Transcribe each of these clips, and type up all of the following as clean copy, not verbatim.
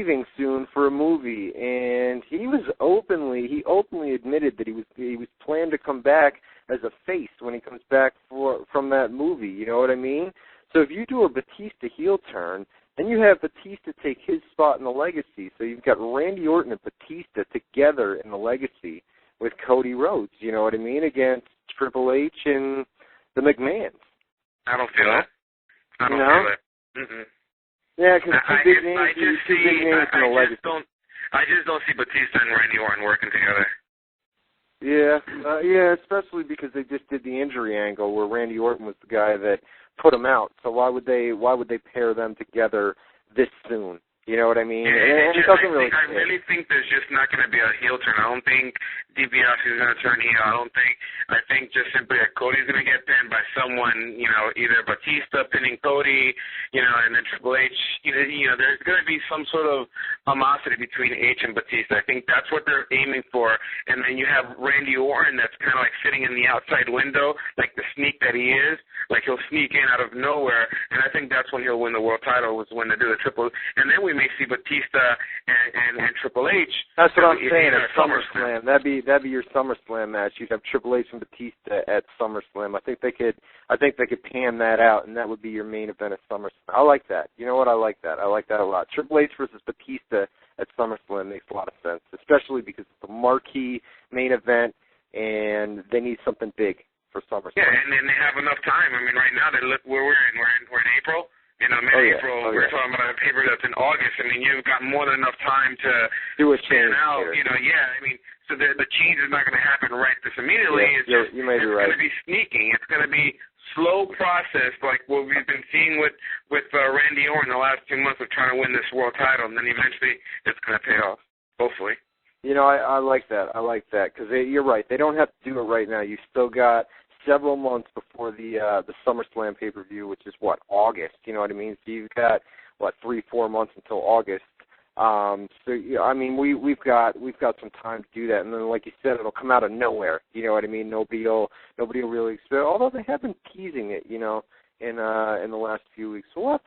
leaving soon for a movie, and he openly admitted that he was planning to come back as a face when he comes back from that movie. You know what I mean? So if you do a Batista heel turn, then you have Batista take his spot in the Legacy. So you've got Randy Orton and Batista together in the Legacy with Cody Rhodes. You know what I mean? Against Triple H and the McMahons. I don't feel it. I don't feel it. Mm-mm. Yeah, because two big names in the Legacy. I just don't see Batista and Randy Orton working together. Yeah, especially because they just did the injury angle where Randy Orton was the guy that put him out. So why would they pair them together this soon? You know what I mean? Yeah, I really think there's just not going to be a heel turn. I don't think DiBiase is going to turn heel. I think just simply that Cody's going to get pinned by someone, either Batista pinning Cody, and then Triple H. There's going to be some sort of animosity between H and Batista. I think that's what they're aiming for. And then you have Randy Orton that's kind of like sitting in the outside window, like the sneak that he is. Like he'll sneak in out of nowhere, and I think that's when he'll win the world title, was when they do the triple. And then we may see Batista and Triple H. That's what I'm saying at SummerSlam. That'd be your SummerSlam match. You'd have Triple H and Batista at SummerSlam. I think they could pan that out, and that would be your main event at SummerSlam. I like that. You know what? I like that. I like that a lot. Triple H versus Batista at SummerSlam makes a lot of sense, especially because it's a marquee main event, and they need something big for SummerSlam. Yeah, and then they have enough time. I mean, right now we're in April. Mid-April, we're talking about a paper that's in August. I mean, you've got more than enough time to do a change out. So the change is not going to happen right this immediately. Yeah, you may be right. It's going to be sneaking. It's going to be slow process, like what we've been seeing with Randy Orton the last 2 months of trying to win this world title, and then eventually it's going to pay off, hopefully. I like that. I like that because you're right. They don't have to do it right now. You've still got several months before the SummerSlam pay-per-view, which is August. You know what I mean? So you've got 3-4 months until August. We've got some time to do that, and then like you said, it'll come out of nowhere. You know what I mean? Nobody will really expect. Although they have been teasing it, in the last few weeks. So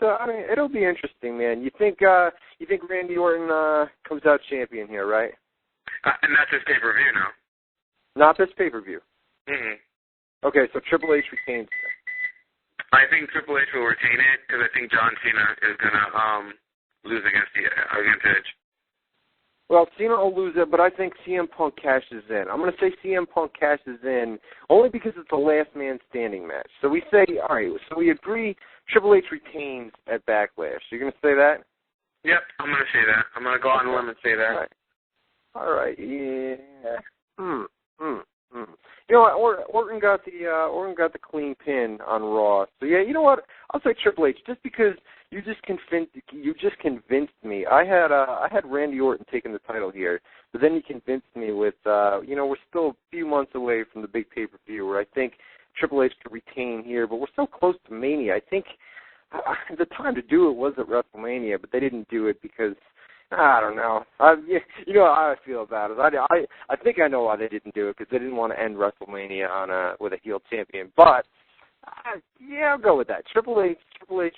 it'll be interesting, man. You think Randy Orton comes out champion here, right? And not this pay-per-view, no. Not this pay-per-view. Mm-hmm. Okay, so Triple H retains it. I think Triple H will retain it because I think John Cena is going to lose against Edge. Well, Cena will lose it, but I think CM Punk cashes in. I'm going to say CM Punk cashes in only because it's a last man standing match. So we say, all right, so we agree Triple H retains at Backlash. You're going to say that? Yep, I'm going to say that. I'm going to go on a limb and say that. All right, yeah. You know what? Orton got the clean pin on Raw. So yeah, you know what? I'll say Triple H just because you just convinced me. I had Randy Orton taking the title here, but then you convinced me with we're still a few months away from the big pay-per-view where I think Triple H could retain here, but we're so close to Mania. I think the time to do it was at WrestleMania, but they didn't do it because I don't know. You know how I feel about it. I think I know why they didn't do it because they didn't want to end WrestleMania with a heel champion. But I'll go with that. Triple H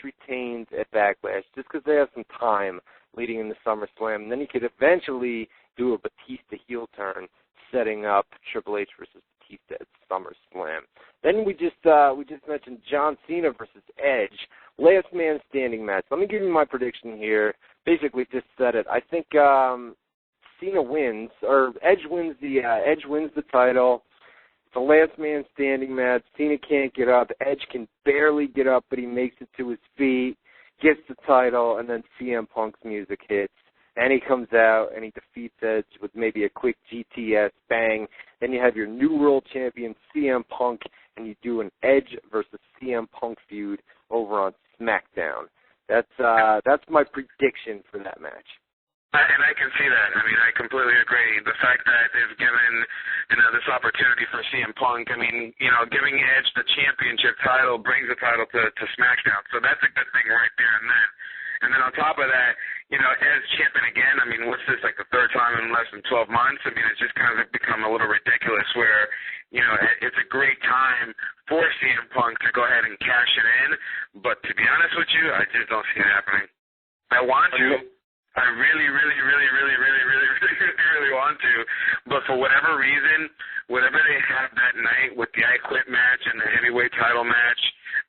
retains at Backlash just because they have some time leading into SummerSlam. And then he could eventually do a Batista heel turn, setting up Triple H versus Batista at SummerSlam. Then we just mentioned John Cena versus Edge, last man standing match. Let me give you my prediction here. Basically, just said it. I think Cena wins, or Edge wins the title. It's a last man standing match. Cena can't get up. Edge can barely get up, but he makes it to his feet, gets the title, and then CM Punk's music hits. And he comes out and he defeats Edge with maybe a quick GTS bang. Then you have your new world champion, CM Punk, and you do an Edge versus CM Punk feud over on SmackDown. That's my prediction for that match. And I can see that. I mean, I completely agree. The fact that they've given, this opportunity for CM Punk, giving Edge the championship title brings the title to SmackDown. So that's a good thing right there and then. And then on top of that, Edge champion again. I mean, what's this, like the third time in less than 12 months? I mean, it's just kind of become a little ridiculous where, it's a great time for CM Punk to go ahead and cash it in. But to be honest with you, I just don't see it happening. I want to. I really, really, really, really, really, really, really, really want to. But for whatever reason, whatever they have that night with the I Quit match and the heavyweight title match,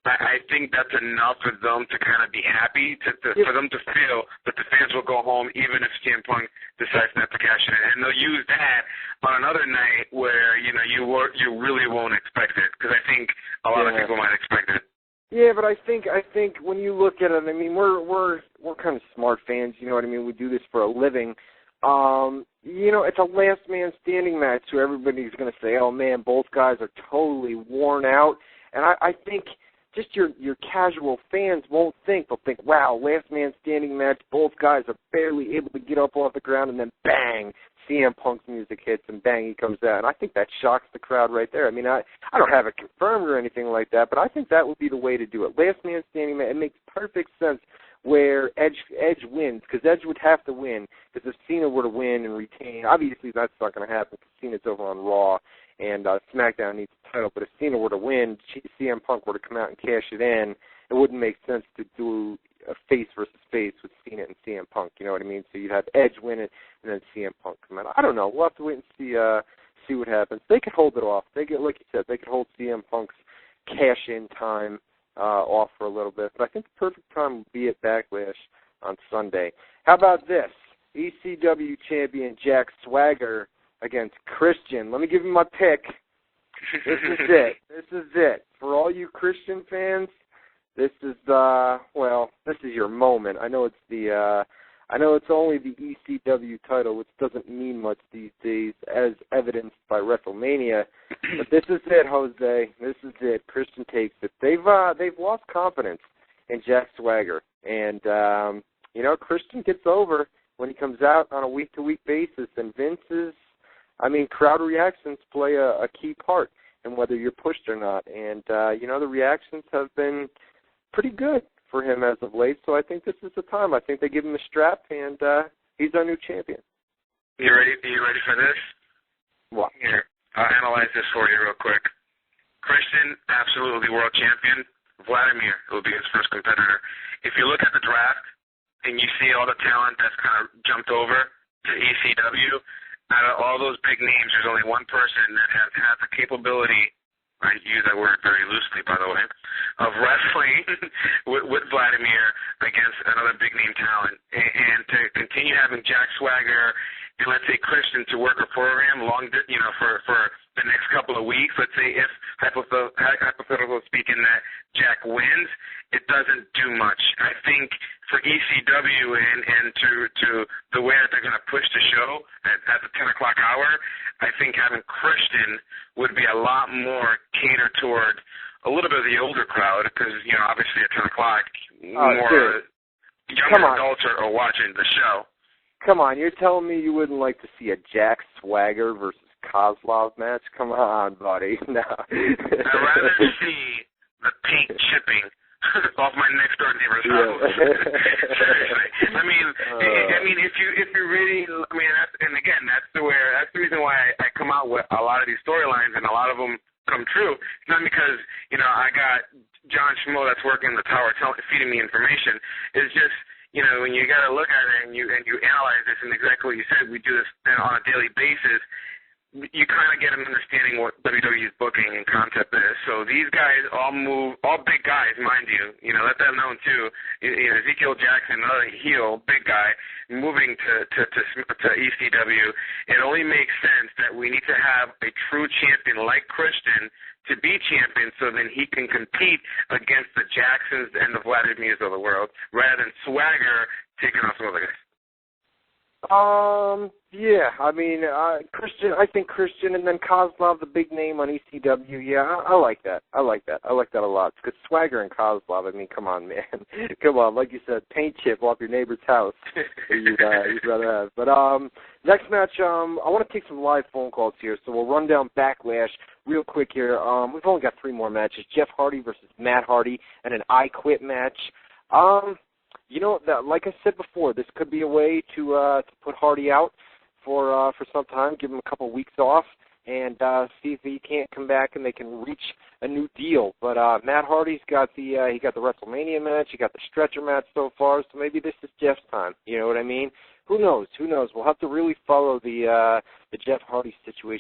I think that's enough for them to kind of be happy, for them to feel that the fans will go home even if CM Punk decides not to cash it in. And they'll use that on another night where, you really won't expect it, because I think a lot of people might expect it. Yeah, but I think when you look at it, I mean, we're kind of smart fans, you know what I mean? We do this for a living. It's a last man standing match, so everybody's going to say, oh, man, both guys are totally worn out. And I think just your casual fans won't think. They'll think, wow, last man standing match, both guys are barely able to get up off the ground, and then bang, CM Punk's music hits, and bang, he comes out. And I think that shocks the crowd right there. I mean, I don't have it confirmed or anything like that, but I think that would be the way to do it. Last man standing match, it makes perfect sense where Edge wins, because Edge would have to win, because if Cena were to win and retain, obviously that's not going to happen because Cena's over on Raw, and SmackDown needs the title. But if Cena were to win, CM Punk were to come out and cash it in, it wouldn't make sense to do a face versus face with Cena and CM Punk. You know what I mean? So you'd have Edge win it, and then CM Punk come out. I don't know. We'll have to wait and see what happens. They could hold it off. Like you said, they could hold CM Punk's cash-in time off for a little bit. But I think the perfect time would be at Backlash on Sunday. How about this? ECW champion Jack Swagger against Christian. Let me give you my pick. This is it. This is it. For all you Christian fans, this is this is your moment. I know it's only the ECW title, which doesn't mean much these days, as evidenced by WrestleMania. But this is it, Jose. This is it. Christian takes it. They've lost confidence in Jack Swagger, and Christian gets over when he comes out on a week-to-week basis, and crowd reactions play a key part in whether you're pushed or not. And, the reactions have been pretty good for him as of late, so I think this is the time. I think they give him a strap, and he's our new champion. You ready for this? What? Here, I'll analyze this for you real quick. Christian, absolutely world champion. Vladimir will be his first competitor. If you look at the draft and you see all the talent that's kind of jumped over to ECW, out of all those big names, there's only one person that has had the capability, I use that word very loosely, by the way, of wrestling with Vladimir against another big-name talent. And to continue having Jack Swagger and, let's say, Christian to work a program for the next couple of weeks, let's say if, hypothetical speaking, that Jack wins, it doesn't do much. I think for ECW and to the way that they're going to push the show at the 10 o'clock hour, I think having Christian would be a lot more catered toward a little bit of the older crowd, because, obviously at 10 o'clock, more younger adults are watching the show. Come on, you're telling me you wouldn't like to see a Jack Swagger versus Kozlov match? Come on, buddy. No. I'd rather see the paint chipping off my next door neighbor's house. Seriously. I mean, if you really, that's the reason why I come out with a lot of these storylines, and a lot of them come true. It's not because I got John Schmo that's working in the tower feeding me information. It's just when you got to look at it and you analyze this, and exactly what you said, we do this on a daily basis. You kind of get an understanding what WWE's booking and concept is. So these guys all big guys, mind you. Let them know too. Ezekiel Jackson, another heel, big guy, moving to ECW. It only makes sense that we need to have a true champion like Christian to be champion, so then he can compete against the Jacksons and the Vladimirs of the world, rather than Swagger taking off some other guys. Christian, I think Christian, and then Kozlov, the big name on ECW. Yeah, I like that. I like that a lot. Because Swagger and Kozlov, come on, man. Come on, like you said, paint chip off your neighbor's house. you'd rather have. But next match, I want to take some live phone calls here, so we'll run down Backlash real quick here. We've only got 3 more matches. Jeff Hardy versus Matt Hardy, and an I Quit match. Like I said before, this could be a way to put Hardy out for some time, give him a couple weeks off, and see if he can't come back and they can reach a new deal. But Matt Hardy's got the WrestleMania match, he got the stretcher match so far, so maybe this is Jeff's time. You know what I mean? who knows? Who knows? We'll have to really follow the Jeff Hardy situation